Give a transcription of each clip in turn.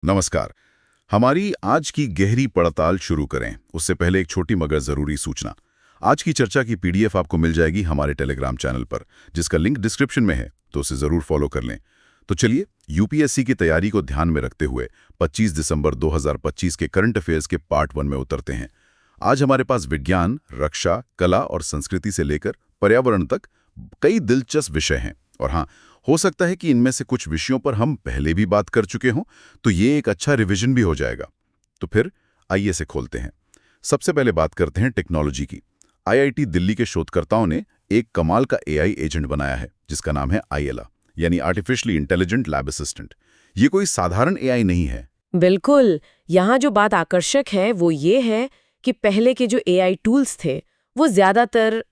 नमस्कार। हमारी आज की गहरी पड़ताल शुरू करें उससे पहले एक छोटी मगर ज़रूरी सूचना। आज की चर्चा की पीडीएफ आपको मिल जाएगी हमारे टेलीग्राम चैनल पर, जिसका लिंक डिस्क्रिप्शन में है, तो उसे ज़रूर फॉलो कर लें। तो चलिए, यूपीएससी की तैयारी को ध्यान में रखते हुए 25 दिसंबर 2025 के करंट अफेयर्स के पार्ट 1 में उतरते हैं। आज हमारे पास विज्ञान, रक्षा, कला और संस्कृति से लेकर पर्यावरण तक कई दिलचस्प विषय हैं। और हाँ, हो सकता है कि इनमें से कुछ विषयों पर हम पहले भी बात कर चुके हों, तो ये एक अच्छा रिवीजन भी हो जाएगा। तो फिर आइए से खोलते हैं। सबसे पहले बात करते हैं टेक्नोलॉजी की। आईआईटी दिल्ली के शोधकर्ताओं ने एक कमाल का एआई एजेंट बनाया है, जिसका नाम है आईएला, यानी आर्टिफिशियली इंटेलिजेंट लैब असिस्टेंट। ये कोई साधारण एआई नहीं है। बिल्कुल। यहाँ जो बात आकर्षक है वो ये है कि पहले के जो एआई टूल्स थे वो ज्यादातर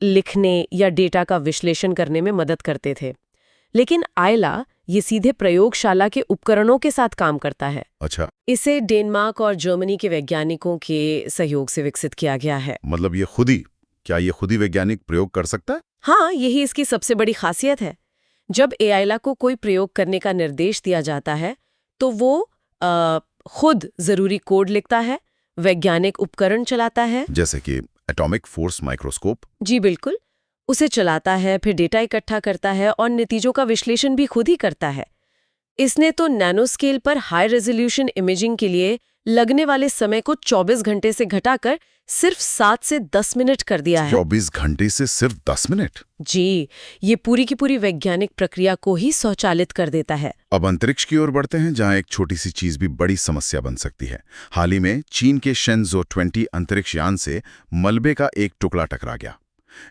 लिखने या डेटा का विश्लेषण करने में मदद करते थे, लेकिन आयला ये सीधे प्रयोगशाला के उपकरणों के साथ काम करता है। अच्छा, इसे डेनमार्क और जर्मनी के वैज्ञानिकों के सहयोग से विकसित किया गया है। मतलब क्या ये खुद ही वैज्ञानिक प्रयोग कर सकता है? हाँ, यही इसकी सबसे बड़ी खासियत है। जब एआईला को कोई प्रयोग करने का निर्देश दिया जाता है तो वो खुद जरूरी कोड लिखता है, वैज्ञानिक उपकरण चलाता है। जैसे कि एटॉमिक फोर्स माइक्रोस्कोप। जी बिल्कुल, उसे चलाता है, फिर डेटा इकट्ठा करता है और नतीजों का विश्लेषण भी खुद ही करता है। इसने तो नैनो स्केल पर हाई रेजोल्यूशन इमेजिंग के लिए लगने वाले समय को 24 घंटे से घटाकर सिर्फ 7 से 10 मिनट कर दिया है। 24 घंटे से सिर्फ 10 मिनट? जी, ये पूरी की पूरी वैज्ञानिक प्रक्रिया को ही स्वचालित कर देता है। अब अंतरिक्ष की ओर बढ़ते हैं, जहां एक छोटी सी चीज भी बड़ी समस्या बन सकती है। हाल ही में चीन के शेनज़ो 20 अंतरिक्ष यान से मलबे का एक टुकड़ा टकरा गया।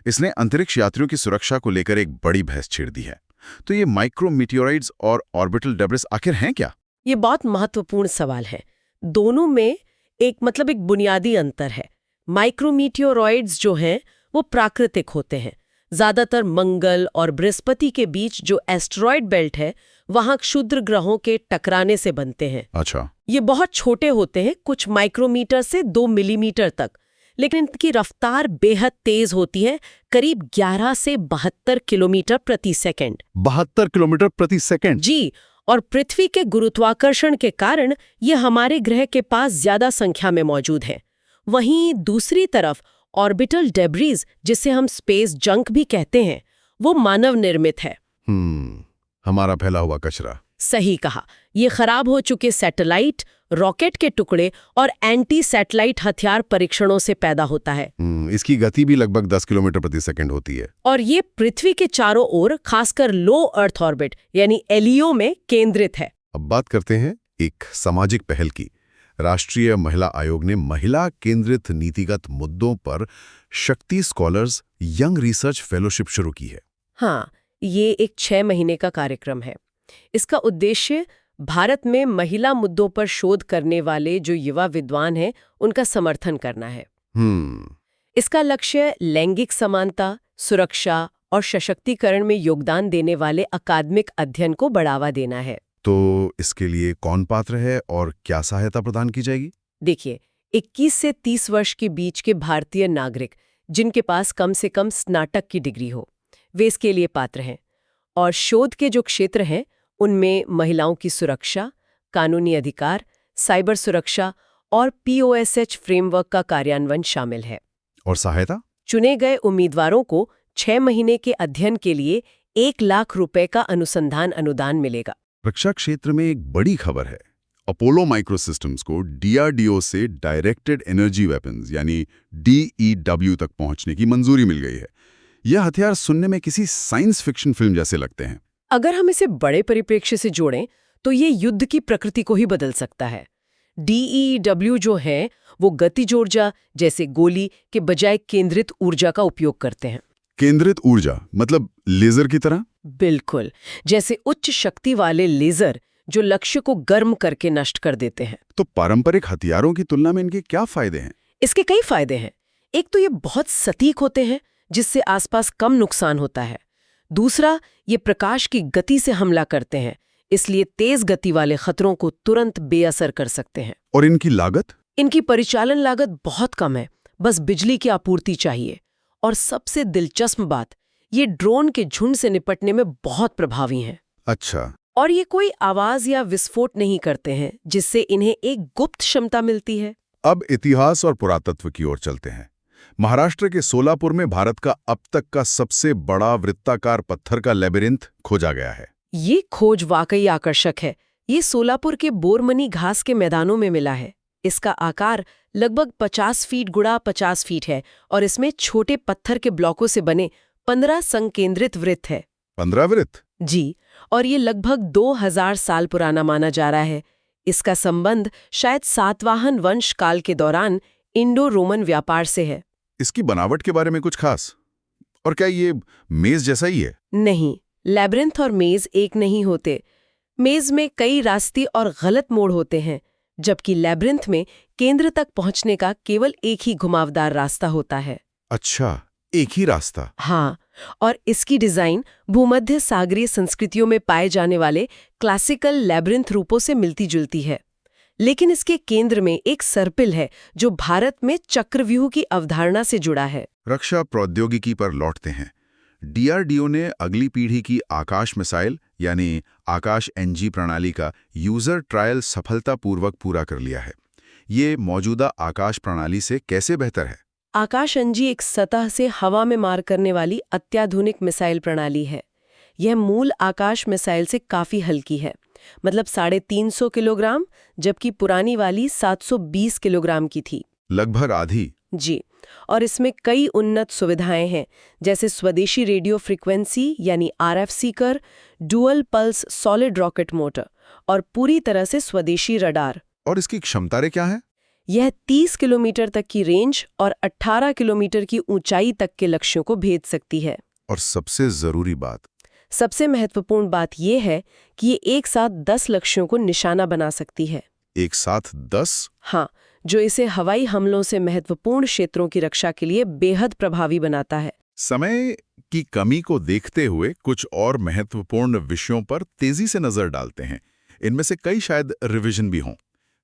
इसने अंतरिक्ष यात्रियों की सुरक्षा को लेकर एक बड़ी बहस छेड़ दी है। तो ये माइक्रो मीटियोराइड्स और ऑर्बिटल डेब्रिस आखिर हैं क्या? ये बहुत महत्वपूर्ण सवाल है। दोनों में एक बुनियादी अंतर है। माइक्रोमीटियोरॉइड्स जो हैं वो प्राकृतिक होते हैं। ज्यादातर मंगल और बृहस्पति के बीच जो एस्टेरॉयड बेल्ट है वहां क्षुद्र ग्रहों के टकराने से बनते हैं। अच्छा। ये बहुत छोटे होते हैं, कुछ माइक्रोमीटर से 2 मिलीमीटर तक, लेकिन इनकी रफ्तार बेहद तेज होती है, करीब 11 से 72 किलोमीटर प्रति सेकंड। 72 किलोमीटर प्रति सेकंड? जी, और पृथ्वी के गुरुत्वाकर्षण के कारण ये हमारे ग्रह के पास ज्यादा संख्या में मौजूद है। वहीं दूसरी तरफ ऑर्बिटल डेब्रीज, जिसे हम स्पेस जंक भी कहते हैं, वो मानव निर्मित है। हमारा फैला हुआ कचरा। सही कहा। ये खराब हो चुके सैटेलाइट, रॉकेट के टुकड़े और एंटी सैटेलाइट हथियार परीक्षणों से पैदा होता है। इसकी गति भी लगभग 10 किलोमीटर प्रति सेकंड होती है। और ये पृथ्वी के चारों ओर, खासकर लो अर्थ ऑर्बिट यानी एलईओ में केंद्रित है। अब बात करते हैं एक सामाजिक पहल की। राष्ट्रीय महिला आयोग ने महिला केंद्रित नीतिगत मुद्दों पर शक्ति स्कॉलर्स यंग रिसर्च फेलोशिप शुरू की है। हाँ, ये एक 6 महीने का कार्यक्रम है। इसका उद्देश्य भारत में महिला मुद्दों पर शोध करने वाले जो युवा विद्वान हैं उनका समर्थन करना है। इसका लक्ष्य लैंगिक समानता, सुरक्षा और सशक्तिकरण में योगदान देने वाले अकादमिक अध्ययन को बढ़ावा देना है। तो इसके लिए कौन पात्र है और क्या सहायता प्रदान की जाएगी? देखिए, 21 से 30 वर्ष के बीच के भारतीय नागरिक जिनके पास कम से कम स्नातक की डिग्री हो, वे इसके लिए पात्र हैं। और शोध के जो क्षेत्र हैं उनमें महिलाओं की सुरक्षा, कानूनी अधिकार, साइबर सुरक्षा और POSH फ्रेमवर्क का कार्यान्वयन शामिल है। और सहायता? चुने गए उम्मीदवारों को 6 महीने के अध्ययन के लिए 1 लाख रुपए का अनुसंधान अनुदान मिलेगा। रक्षा क्षेत्र में एक बड़ी खबर है। अपोलो माइक्रोसिस्टम्स को DRDO से डायरेक्टेड एनर्जी वेपन्स यानी DEW तक पहुंचने की मंजूरी मिल गई है। यह हथियार सुनने में किसी साइंस फिक्शन फिल्म जैसे लगते हैं। अगर हम इसे बड़े परिप्रेक्ष्य से जोड़ें तो ये युद्ध की प्रकृति को ही बदल सकता है। DEW जो है वो गतिज ऊर्जा जैसे गोली के बजाय केंद्रित ऊर्जा का उपयोग करते हैं। केंद्रित ऊर्जा मतलब लेजर की तरह? बिल्कुल, जैसे उच्च शक्ति वाले लेजर जो लक्ष्य को गर्म करके नष्ट कर देते हैं। तो पारंपरिक हथियारों की तुलना में इनके क्या फायदे हैं? इसके कई फायदे हैं। एक तो ये बहुत सटीक होते हैं, जिससे आसपास कम नुकसान होता है। दूसरा, ये प्रकाश की गति से हमला करते हैं, इसलिए तेज गति वाले खतरों को तुरंत बेअसर कर सकते हैं। और इनकी लागत? इनकी परिचालन लागत बहुत कम है, बस बिजली की आपूर्ति चाहिए। और सबसे दिलचस्प बात, ये ड्रोन के झुंड से निपटने में बहुत प्रभावी हैं। अच्छा, और ये कोई आवाज या विस्फोट नहीं करते हैं, जिससे इन्हें एक गुप्त क्षमता मिलती है। अब इतिहास और पुरातत्व की ओर चलते हैं। महाराष्ट्र के सोलापुर में भारत का अब तक का सबसे बड़ा वृत्ताकार पत्थर का लेबिरिंथ खोजा गया है। ये खोज वाकई आकर्षक है। ये सोलापुर के बोरमनी घास के मैदानों में मिला है। इसका आकार लगभग 50 फीट गुणा 50 फीट है और इसमें छोटे पत्थर के ब्लॉकों से बने 15 संकेंद्रित वृत्त है। 15 वृत्त? जी, और ये लगभग 2000 साल पुराना माना जा रहा है। इसका संबंध शायद सातवाहन वंश काल के दौरान इंडो रोमन व्यापार से है। इसकी बनावट के बारे में कुछ खास? और क्या ये मेज जैसा ही है? नहीं, लैब्रिंथ और मेज एक नहीं होते। मेज में कई रास्ते और गलत मोड़ होते हैं, जबकि लैब्रिंथ में केंद्र तक पहुंचने का केवल एक ही घुमावदार रास्ता होता है। अच्छा, एक ही रास्ता? हाँ, और इसकी डिजाइन भूमध्य सागरीय संस्कृतियों में पाए जाने वाले क्लासिकल लैब्रिंथ रूपों से मिलती जुलती है। लेकिन इसके केंद्र में एक सर्पिल है जो भारत में चक्रव्यूह की अवधारणा से जुड़ा है। रक्षा प्रौद्योगिकी पर लौटते हैं। डीआरडीओ ने अगली पीढ़ी की आकाश मिसाइल यानी आकाश एनजी प्रणाली का यूजर ट्रायल सफलतापूर्वक पूरा कर लिया है। ये मौजूदा आकाश प्रणाली से कैसे बेहतर है? आकाश एनजी एक सतह से हवा में मार करने वाली अत्याधुनिक मिसाइल प्रणाली है। यह मूल आकाश मिसाइल से काफी हल्की है, मतलब 350 किलोग्राम, जबकि पुरानी वाली 720 किलोग्राम की थी। लगभग आधी। जी, और इसमें कई उन्नत सुविधाएं हैं, जैसे स्वदेशी रेडियो फ्रीक्वेंसी यानी RF Sikar, dual pulse solid rocket motor और पूरी तरह से स्वदेशी रडार। और इसकी क्षमताएं क्या है? यह 30 किलोमीटर तक की रेंज और 18 किलोमीटर की ऊंचाई तक के लक्ष्यों को भेज सकती है। और सबसे जरूरी बात, सबसे महत्वपूर्ण बात यह है कि ये एक साथ 10 लक्ष्यों को निशाना बना सकती है। एक साथ 10? हाँ, जो इसे हवाई हमलों से महत्वपूर्ण क्षेत्रों की रक्षा के लिए बेहद प्रभावी बनाता है। समय की कमी को देखते हुए कुछ और महत्वपूर्ण विषयों पर तेजी से नजर डालते हैं। इनमें से कई शायद रिवीजन भी हों।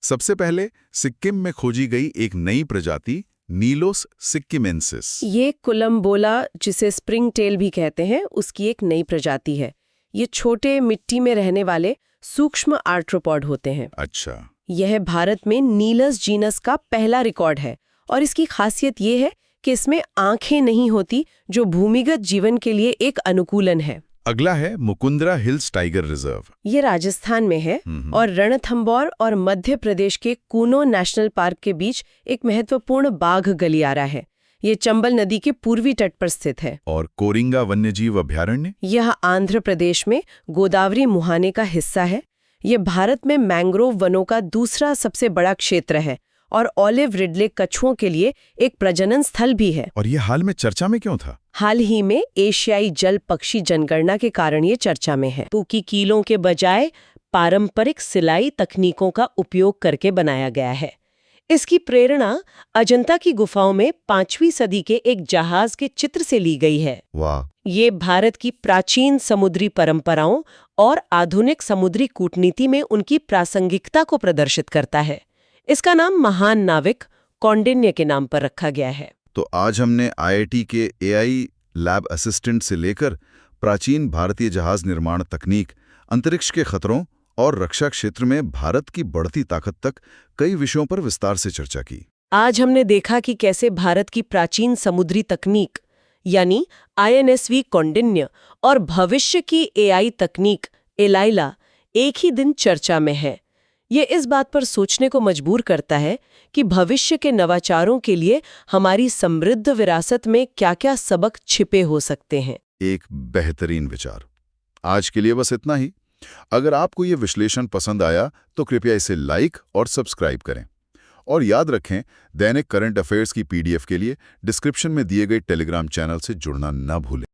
सबसे पहले सिक्किम में खोजी गई एक नई प्रजाति नीलोस सिक्किमेंसिस। ये कोलम्बोला, जिसे स्प्रिंग टेल भी कहते हैं, उसकी एक नई प्रजाति है। ये छोटे मिट्टी में रहने वाले सूक्ष्म आर्ट्रोपॉड होते हैं। अच्छा। यह भारत में नीलस जीनस का पहला रिकॉर्ड है और इसकी खासियत ये है कि इसमें आंखें नहीं होती, जो भूमिगत जीवन के लिए एक अनुकूलन है। अगला है मुकुंदरा हिल्स टाइगर रिजर्व। ये राजस्थान में है और रणथंभौर और मध्य प्रदेश के कूनो नेशनल पार्क के बीच एक महत्वपूर्ण बाघ गलियारा है। ये चंबल नदी के पूर्वी तट पर स्थित है। और कोरिंगा वन्यजीव अभयारण्य? यह आंध्र प्रदेश में गोदावरी मुहाने का हिस्सा है। ये भारत में मैंग्रोव वनों का दूसरा सबसे बड़ा क्षेत्र है और ऑलिव रिडले कछुओं के लिए एक प्रजनन स्थल भी है। और ये हाल में चर्चा में क्यों था? हाल ही में एशियाई जल पक्षी जनगणना के कारण ये चर्चा में है। पूकी कीलों के बजाय पारंपरिक सिलाई तकनीकों का उपयोग करके बनाया गया है। इसकी प्रेरणा अजंता की गुफाओं में 5वीं सदी के एक जहाज के चित्र से ली गई है। वाह! ये भारत की प्राचीन समुद्री परंपराओं और आधुनिक समुद्री कूटनीति में उनकी प्रासंगिकता को प्रदर्शित करता है। इसका नाम महान नाविक कौंडिन्य के नाम पर रखा गया है। तो आज हमने आईआईटी के एआई लैब असिस्टेंट से लेकर प्राचीन भारतीय जहाज निर्माण तकनीक, अंतरिक्ष के खतरों और रक्षा क्षेत्र में भारत की बढ़ती ताकत तक कई विषयों पर विस्तार से चर्चा की। आज हमने देखा कि कैसे भारत की प्राचीन समुद्री तकनीक यानी आईएनएसवी कौंडिन्य और भविष्य की एआई तकनीक एलाइला एक ही दिन चर्चा में है। ये इस बात पर सोचने को मजबूर करता है कि भविष्य के नवाचारों के लिए हमारी समृद्ध विरासत में क्या-क्या सबक छिपे हो सकते हैं। एक बेहतरीन विचार। आज के लिए बस इतना ही। अगर आपको ये विश्लेषण पसंद आया तो कृपया इसे लाइक और सब्सक्राइब करें। और याद रखें, दैनिक करंट अफेयर्स की पीडीएफ के लिए डिस्क्रिप्शन में दिए गए टेलीग्राम चैनल से जुड़ना न भूलें।